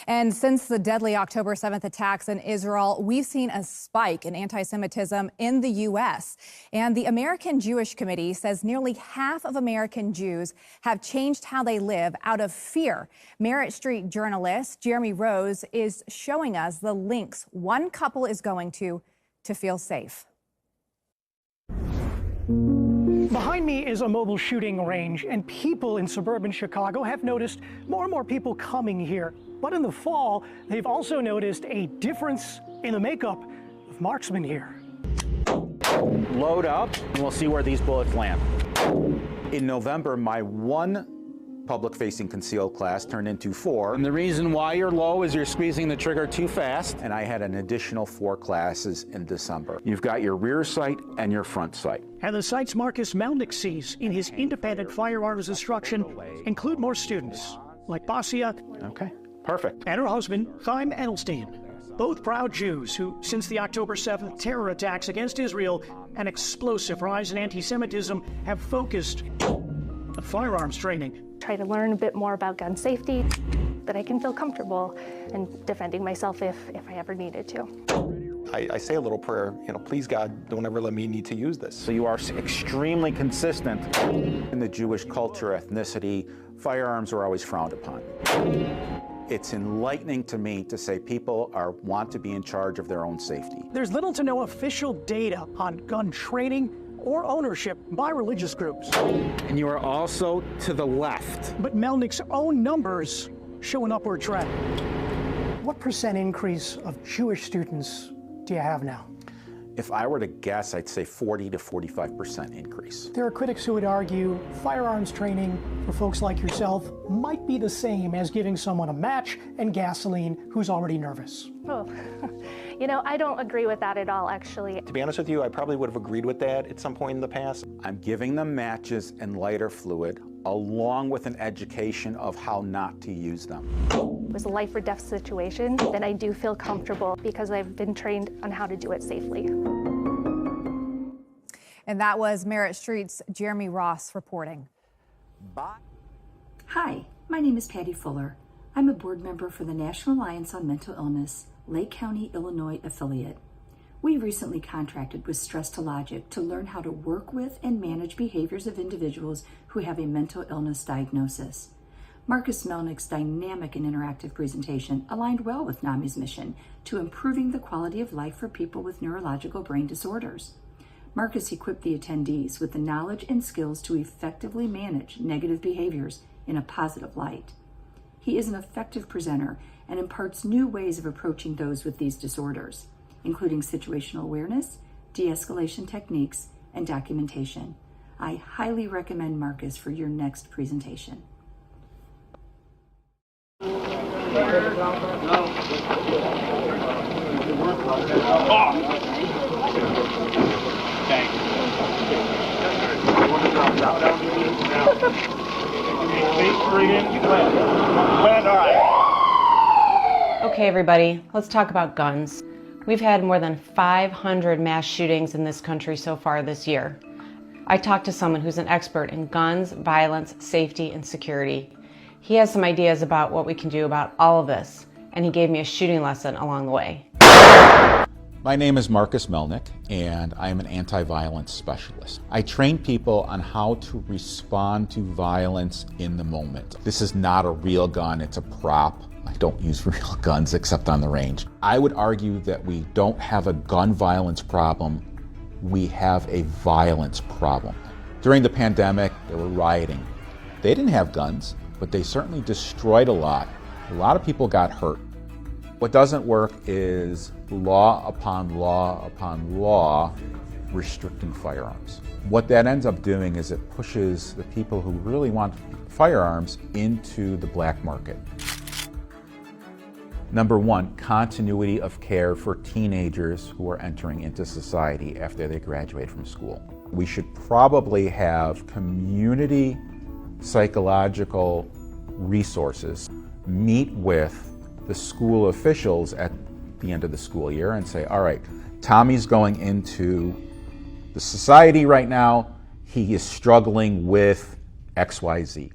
And since the deadly October 7th attacks in Israel, we've seen a spike in anti-Semitism in the U.S. And the American Jewish Committee says nearly half of American Jews have changed how they live out of fear. Merit Street journalist Jeremy Rose is showing us the links one couple is going to feel safe. Behind me is a mobile shooting range, and people in suburban Chicago have noticed more and more people coming here. But in the fall, they've also noticed a difference in the makeup of marksmen here. Load up, and we'll see where these bullets land. In November, my one public-facing concealed class turned into 4. And the reason why you're low is you're squeezing the trigger too fast. And I had an additional 4 classes in December. You've got your rear sight and your front sight. And the sights Marcus Melnick sees in his independent firearms instruction include more students, like Basia. Okay, perfect. And her husband, Chaim Edelstein. Both proud Jews who, since the October 7th terror attacks against Israel, an explosive rise in anti-Semitism, have focused on firearms training. Try to learn a bit more about gun safety, that I can feel comfortable in defending myself if I ever needed to. I say a little prayer, please God, don't ever let me need to use this. So you are extremely consistent. In the Jewish culture, ethnicity, firearms are always frowned upon. It's enlightening to me to say people want to be in charge of their own safety. There's little to no official data on gun training or ownership by religious groups. And you are also to the left. But Melnick's own numbers show an upward trend. What % increase of Jewish students do you have now? If I were to guess, I'd say 40 to 45% increase. There are critics who would argue firearms training for folks like yourself might be the same as giving someone a match and gasoline who's already nervous. Oh, I don't agree with that at all, actually. To be honest with you, I probably would have agreed with that at some point in the past. I'm giving them matches and lighter fluid, along with an education of how not to use them. If it was a life or death situation, then I do feel comfortable because I've been trained on how to do it safely. And that was Merit Street's Jeremy Ross reporting. Bye. Hi, my name is Patty Fuller. I'm a board member for the National Alliance on Mental Illness, Lake County, Illinois affiliate. We recently contracted with Stress to Logic to learn how to work with and manage behaviors of individuals who have a mental illness diagnosis. Marcus Melnick's dynamic and interactive presentation aligned well with NAMI's mission to improving the quality of life for people with neurological brain disorders. Marcus equipped the attendees with the knowledge and skills to effectively manage negative behaviors in a positive light. He is an effective presenter and imparts new ways of approaching those with these disorders, including situational awareness, de-escalation techniques, and documentation. I highly recommend Marcus for your next presentation. Okay, everybody, let's talk about guns. We've had more than 500 mass shootings in this country so far this year. I talked to someone who's an expert in guns, violence, safety, and security. He has some ideas about what we can do about all of this, and he gave me a shooting lesson along the way. My name is Marcus Melnick, and I am an anti-violence specialist. I train people on how to respond to violence in the moment. This is not a real gun, it's a prop. I don't use real guns except on the range. I would argue that we don't have a gun violence problem, we have a violence problem. During the pandemic, they were rioting. They didn't have guns, but they certainly destroyed a lot. A lot of people got hurt. What doesn't work is law upon law upon law restricting firearms. What that ends up doing is it pushes the people who really want firearms into the black market. Number one, continuity of care for teenagers who are entering into society after they graduate from school. We should probably have community psychological resources meet with the school officials at the end of the school year and say, all right, Tommy's going into the society right now. He is struggling with XYZ.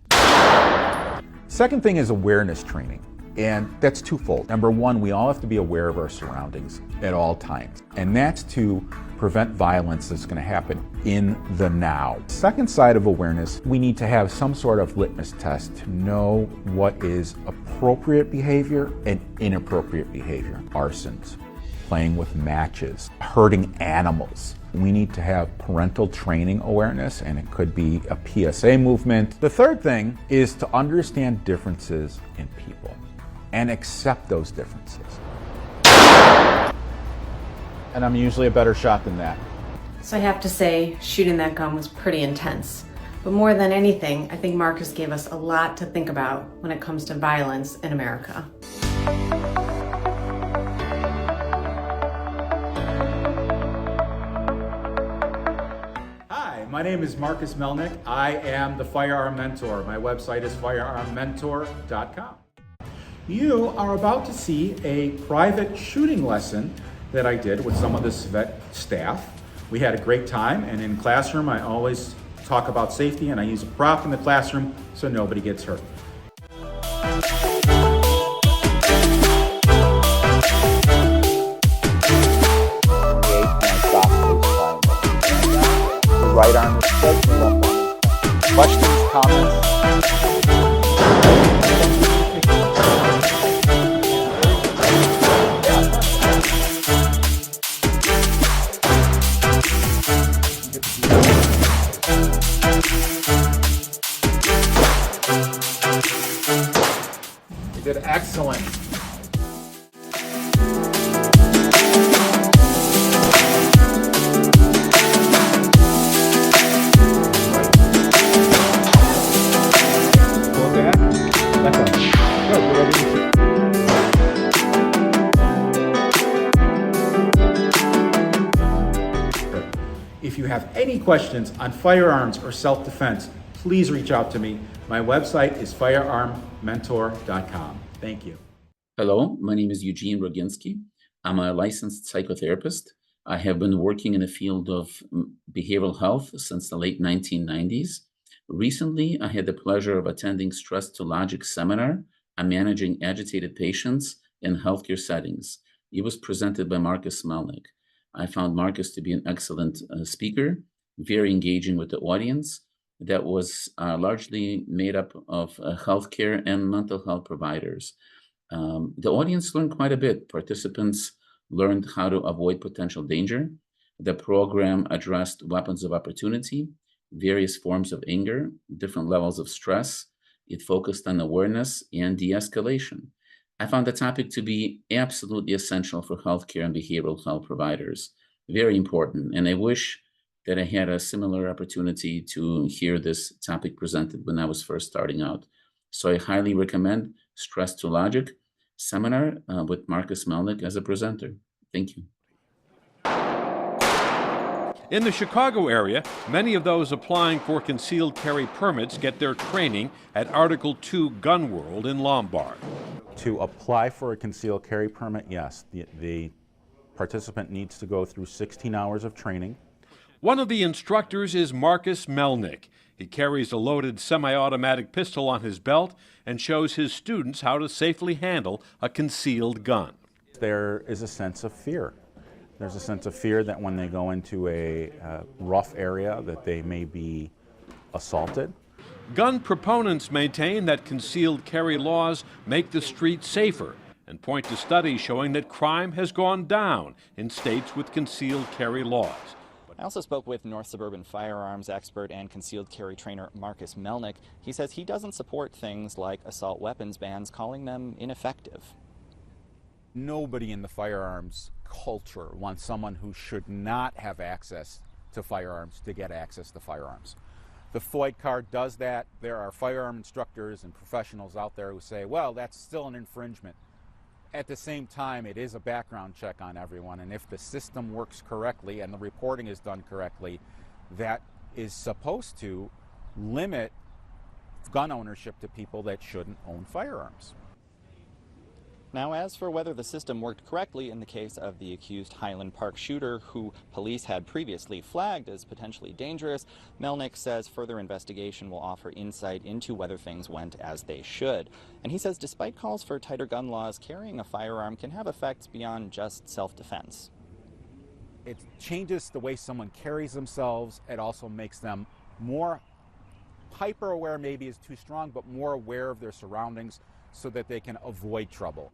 Second thing is awareness training. And that's twofold. Number one, we all have to be aware of our surroundings at all times. And that's to prevent violence that's going to happen in the now. Second side of awareness, we need to have some sort of litmus test to know what is appropriate behavior and inappropriate behavior. Arsons, playing with matches, hurting animals. We need to have parental training awareness, and it could be a PSA movement. The third thing is to understand differences in people and accept those differences. And I'm usually a better shot than that. So I have to say, shooting that gun was pretty intense. But more than anything, I think Marcus gave us a lot to think about when it comes to violence in America. Hi, my name is Marcus Melnick. I am the Firearm Mentor. My website is firearmmentor.com. You are about to see a private shooting lesson that I did with some of the Svet staff. We had a great time, and in classroom I always talk about safety, and I use a prop in the classroom so nobody gets hurt. The right arm is straight, the left arm is straight. Questions, comments? You did excellent. If you have any questions on firearms or self-defense, please reach out to me. My website is firearmmentor.com. Thank you. Hello, my name is Eugene Roginsky. I'm a licensed psychotherapist. I have been working in the field of behavioral health since the late 1990s. Recently, I had the pleasure of attending Stress to Logic seminar on managing agitated patients in healthcare settings. It was presented by Marcus Melnick. I found Marcus to be an excellent speaker, very engaging with the audience. That was largely made up of healthcare and mental health providers. The audience learned quite a bit. Participants learned how to avoid potential danger. The program addressed weapons of opportunity, various forms of anger, different levels of stress. It focused on awareness and de-escalation. I found the topic to be absolutely essential for healthcare and behavioral health providers. Very important. And I wish that I had a similar opportunity to hear this topic presented when I was first starting out. So I highly recommend Stress to Logic seminar with Marcus Melnick as a presenter. Thank you. In the Chicago area, many of those applying for concealed carry permits get their training at Article 2 Gun World in Lombard. To apply for a concealed carry permit, yes, the participant needs to go through 16 hours of training. One of the instructors is Marcus Melnick. He carries a loaded semi-automatic pistol on his belt and shows his students how to safely handle a concealed gun. There is a sense of fear. There's a sense of fear that when they go into a rough area that they may be assaulted. Gun proponents maintain that concealed carry laws make the street safer and point to studies showing that crime has gone down in states with concealed carry laws. I also spoke with North Suburban firearms expert and concealed carry trainer Marcus Melnick. He says he doesn't support things like assault weapons bans, calling them ineffective. Nobody in the firearms culture wants someone who should not have access to firearms to get access to firearms. The FOID card does that. There are firearm instructors and professionals out there who say, well, that's still an infringement. At the same time, it is a background check on everyone, and if the system works correctly and the reporting is done correctly, that is supposed to limit gun ownership to people that shouldn't own firearms. Now, as for whether the system worked correctly in the case of the accused Highland Park shooter, who police had previously flagged as potentially dangerous, Melnick says further investigation will offer insight into whether things went as they should. And he says despite calls for tighter gun laws, carrying a firearm can have effects beyond just self-defense. It changes the way someone carries themselves. It also makes them more hyper-aware, maybe is too strong, but more aware of their surroundings so that they can avoid trouble.